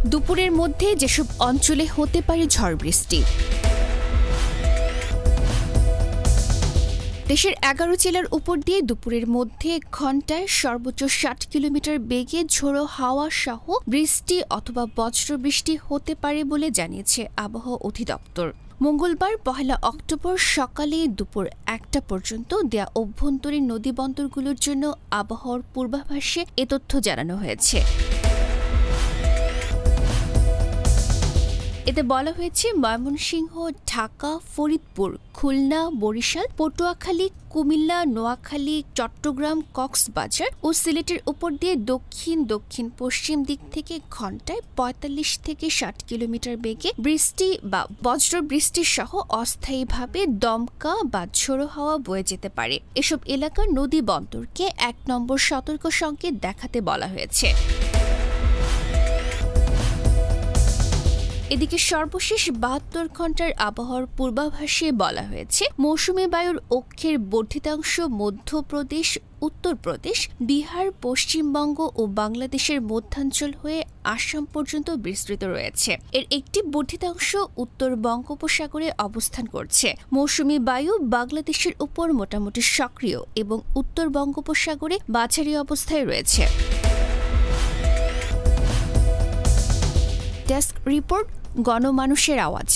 দুপুরের মধ্যে যেসব অঞ্চলে হতে পারে ঝড় বৃষ্টি। দেশের ১১ জেলার উপর দিয়ে দুপুরের মধ্যে ঘণ্টায় সর্বোচ্চ ৬০ কিলোমিটার বেগে ঝোড়ো হাওয়া সহ বৃষ্টি অথবা বজ্রবৃষ্টি হতে পারে বলে জানিয়েছে আবহাওয়া অধিদপ্তর। মঙ্গলবার ১ অক্টোবর সকালে দুপুর ১টা পর্যন্ত দেয়া অভ্যন্তরীণ নদীবন্দরগুলোর জন্য আবহাওয়ার পূর্বাভাসে এ তথ্য জানানো হয়েছে। এতে বলা হয়েছে, ময়মনসিংহ, ঢাকা, ফরিদপুর, খুলনা, বরিশাল, পটুয়াখালী, কুমিল্লা, নোয়াখালী, চট্টগ্রাম, কক্সবাজার ও সিলেটের উপর দিয়ে দক্ষিণ দক্ষিণ পশ্চিম দিক থেকে ঘণ্টায় ৪৫ থেকে ৬০ কিলোমিটার বেগে বৃষ্টি বা বজ্রবৃষ্টি সহ অস্থায়ীভাবে দমকা বা ঝোড়ো হাওয়া বয়ে যেতে পারে। এসব এলাকার নদী বন্দরকে ১ নম্বর সতর্ক সংকেত দেখাতে বলা হয়েছে। এদিকে সর্বশেষ ৭২ ঘণ্টার আবহাওয়ার পূর্বাভাসে বলা হয়েছে, মৌসুমী বায়ুর অক্ষের বর্ধিতাংশ মধ্যপ্রদেশ, উত্তরপ্রদেশ, বিহার, পশ্চিমবঙ্গ ও বাংলাদেশের মধ্যাঞ্চল হয়ে আসাম পর্যন্ত বিস্তৃত রয়েছে। এর একটি বর্ধিতাংশ উত্তর বঙ্গোপসাগরে অবস্থান করছে। মৌসুমী বায়ু বাংলাদেশের উপর মোটামুটি সক্রিয় এবং উত্তর বঙ্গোপসাগরে মাঝারি অবস্থায় রয়েছে। ডেস্ক রিপোর্ট, গণমানুষের আওয়াজ।